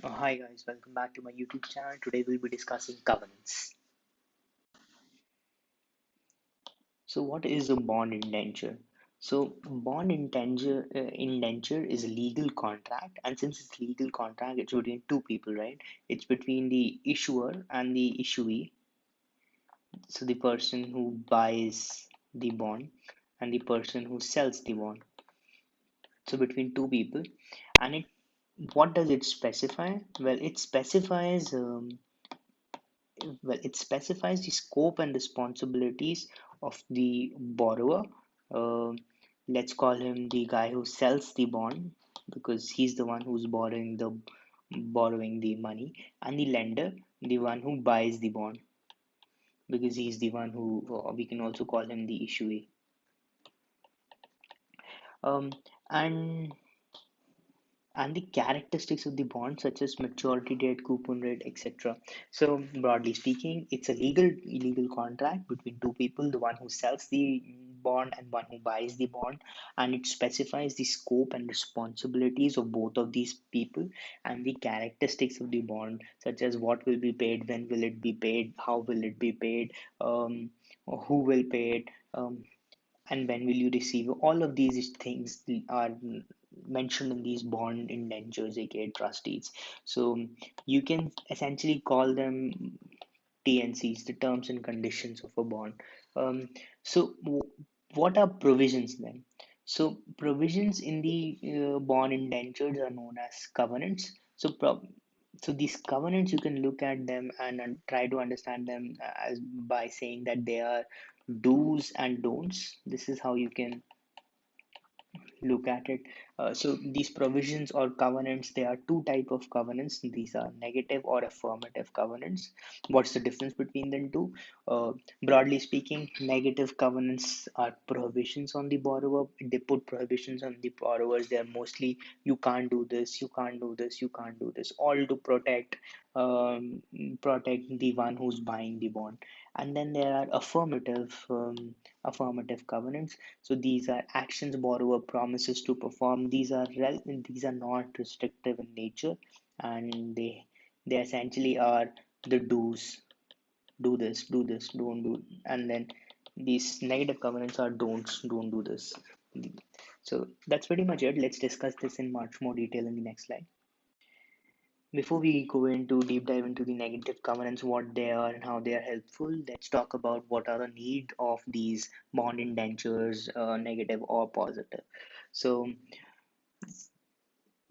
Hi guys, welcome back to my YouTube channel. Today we'll be discussing covenants. So what is a bond indenture? So bond indenture is a legal contract, and since it's legal contract, it's between two people, right? It's between the issuer and the issuee. So the person who buys the bond and the person who sells the bond. So between two people, and it what does it specify? It specifies the scope and responsibilities of the borrower. Uh, let's call him the guy who sells the bond because he's the one who's borrowing the money, and the lender, the one who buys the bond because he's the one who we can also call him the issuee. Um, and and the characteristics of the bond such as maturity date, coupon rate, etc. So broadly speaking, it's a illegal contract between two people, the one who sells the bond and one who buys the bond, and it specifies the scope and responsibilities of both of these people and the characteristics of the bond, such as what will be paid, when will it be paid, how will it be paid, who will pay it, and when will you receive. All of these things are mentioned in these bond indentures, aka trust deeds. So you can essentially call them TNCs, the terms and conditions of a bond. So what are provisions then? So provisions in the bond indentures are known as covenants. So these covenants, you can look at them and try to understand them as by saying that they are do's and don'ts. This is how you can look at it. So these provisions or covenants, there are two type of covenants. These are negative or affirmative covenants. What's the difference between them two? Broadly speaking, negative covenants are prohibitions on the borrower. They put prohibitions on the borrowers. They are mostly you can't do this, you can't do this, you can't do this, all to um, protect the one who's buying the bond. And then there are affirmative covenants. So these are actions borrower promises to perform. These are not restrictive in nature, and they essentially are the do's. Do this, do this, don't do. And then these negative covenants are don'ts. Don't do this. So that's pretty much it. Let's discuss this in much more detail in the next slide. Before we go into deep dive into the negative covenants, what they are and how they are helpful, let's talk about what are the need of these bond indentures, negative or positive. So,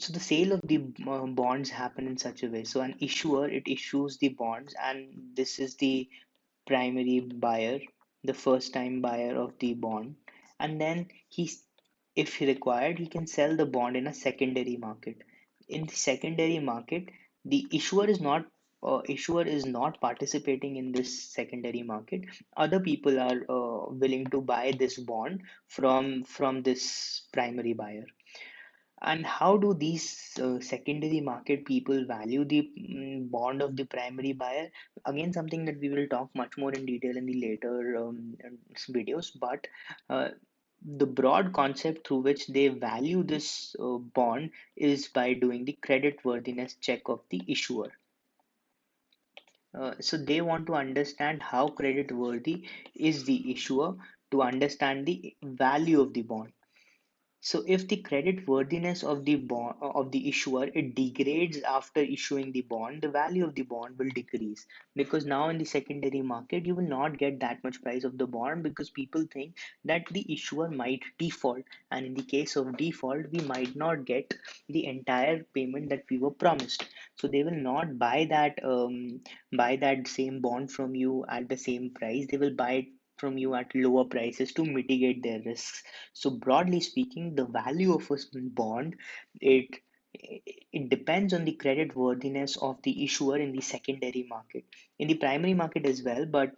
so the sale of the bonds happen in such a way. So an issuer, it issues the bonds, and this is the primary buyer, the first time buyer of the bond, and then if required, he can sell the bond in a secondary market. In the secondary market, the issuer is not participating in this secondary market. Other people are willing to buy this bond from this primary buyer. And how do these secondary market people value the bond of the primary buyer? Again, something that we will talk much more in detail in the later videos, but uh, the broad concept through which they value this bond is by doing the credit worthiness check of the issuer. So they want to understand how credit worthy is the issuer to understand the value of the bond. So if the credit worthiness of the bond of the issuer, it degrades after issuing the bond, the value of the bond will decrease, because now in the secondary market you will not get that much price of the bond because people think that the issuer might default, and in the case of default we might not get the entire payment that we were promised. So they will not buy that same bond from you at the same price. They will buy it from you at lower prices to mitigate their risks. So broadly speaking, the value of a bond, it it depends on the credit worthiness of the issuer in the secondary market, in the primary market as well. But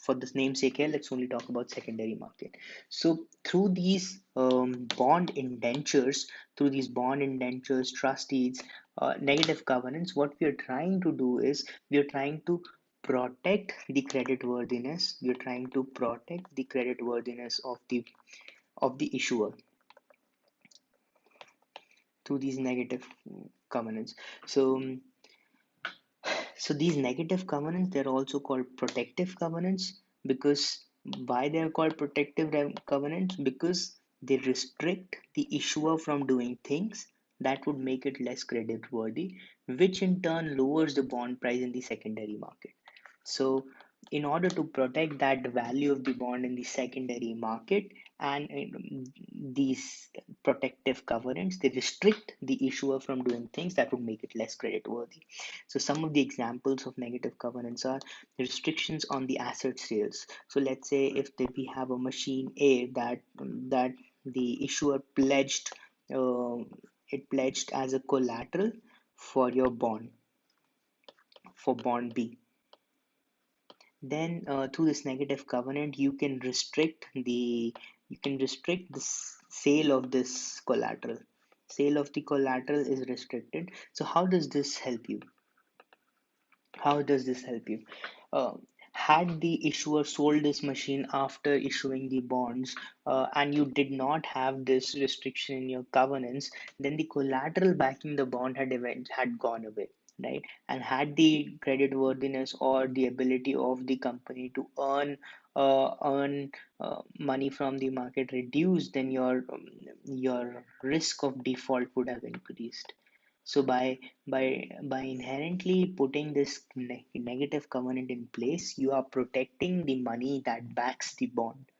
for this namesake here, let's only talk about secondary market. So through these bond indentures, trust deeds, negative covenants, what we are trying to do is we are trying to protect the credit worthiness. We are trying to protect the credit worthiness of the issuer through these negative. covenants. So so these negative covenants, they're also called protective covenants. Because why they're called covenants? Because they restrict the issuer from doing things that would make it less credit worthy, which in turn lowers the bond price in the secondary market. So, in order to protect that value of the bond in the secondary market, and these protective covenants, they restrict the issuer from doing things that would make it less credit worthy. So, some of the examples of negative covenants are restrictions on the asset sales. So, let's say if we have a machine A that the issuer pledged, uh, it pledged as a collateral for your bond, for bond B. Then through this negative covenant, you can restrict the sale of this collateral. Sale of the collateral is restricted. So how does this help you? How does this help you? Uh, had the issuer sold this machine after issuing the bonds, and you did not have this restriction in your covenants, then the collateral backing the bond had gone away, right? And had the credit worthiness or the ability of the company to earn money from the market reduced, then your risk of default would have increased. So by inherently putting this negative covenant in place, you are protecting the money that backs the bond.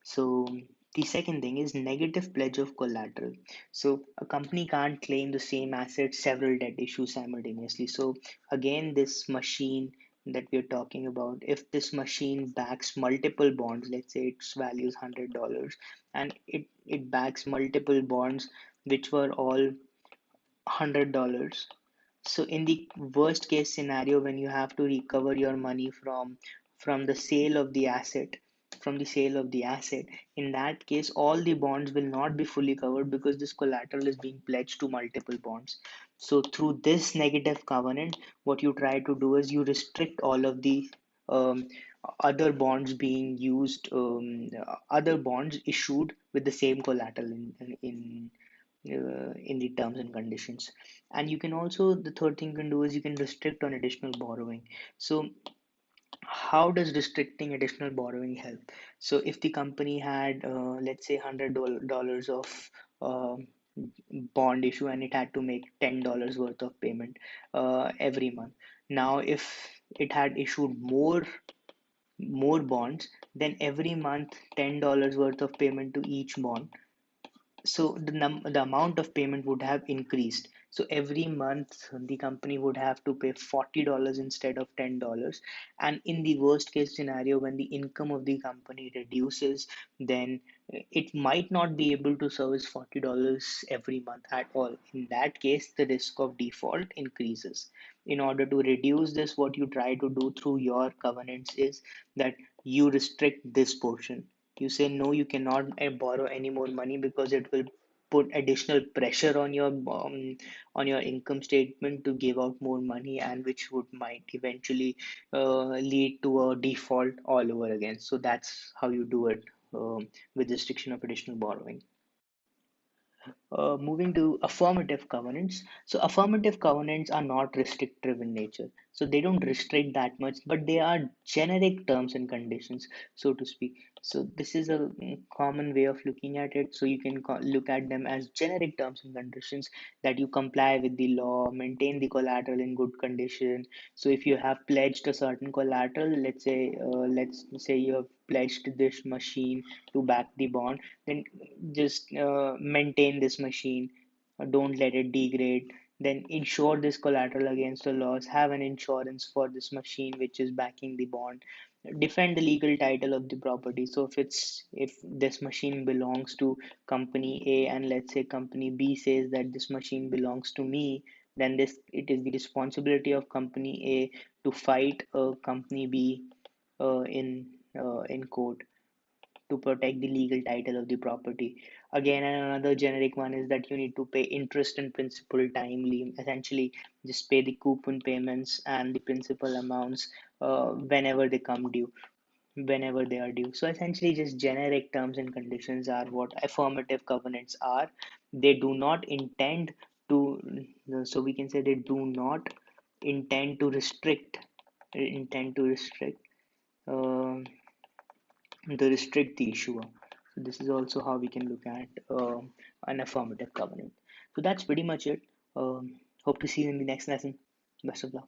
So the second thing is negative pledge of collateral. So a company can't claim the same asset several debt issues simultaneously. So again, this machine that we're talking about, if this machine backs multiple bonds, let's say its value is $100, and it backs multiple bonds which were all $100. So in the worst case scenario, when you have to recover your money from the sale of the asset, in that case, all the bonds will not be fully covered because this collateral is being pledged to multiple bonds. So through this negative covenant, what you try to do is you restrict all of the um, other bonds being used, other bonds issued with the same collateral in the terms and conditions. And you can also, the third thing you can do is you can restrict on additional borrowing. So how does restricting additional borrowing help? So if the company had let's say $100 of uh, bond issue, and it had to make $10 worth of payment every month. Now if it had issued more bonds, then every month $10 worth of payment to each bond, so the amount of payment would have increased. So every month the company would have to pay $40 instead of $10. And in the worst case scenario, when the income of the company reduces, then it might not be able to service $40 every month at all. In that case, the risk of default increases. In order to reduce this, what you try to do through your covenants is that you restrict this portion. You say no, you cannot borrow any more money because it will put additional pressure on your income statement to give out more money, and which would might eventually lead to a default all over again. So that's how you do it, with restriction of additional borrowing. Moving to affirmative covenants. So, affirmative covenants are not restrictive in nature. So, they don't restrict that much, but they are generic terms and conditions, so to speak. So, this is a common way of looking at it. So, you can look at them as generic terms and conditions, that you comply with the law, maintain the collateral in good condition. So, if you have pledged a certain collateral, let's say you have pledged this machine to back the bond, then just maintain this machine, don't let it degrade, then insure this collateral against the loss, have an insurance for this machine which is backing the bond, defend the legal title of the property. So if this machine belongs to company A, and let's say company B says that this machine belongs to me, then this it is the responsibility of company A to fight company B in court to protect the legal title of the property. Again, and another generic one is that you need to pay interest and principal timely. Essentially, just pay the coupon payments and the principal amounts whenever they come due, whenever they are due. So essentially, just generic terms and conditions are what affirmative covenants are. They do not intend so we can say they do not intend to restrict intend to restrict uh, restrict the issuer. So this is also how we can look at an affirmative covenant. So that's pretty much it. Hope to see you in the next lesson. Best of luck.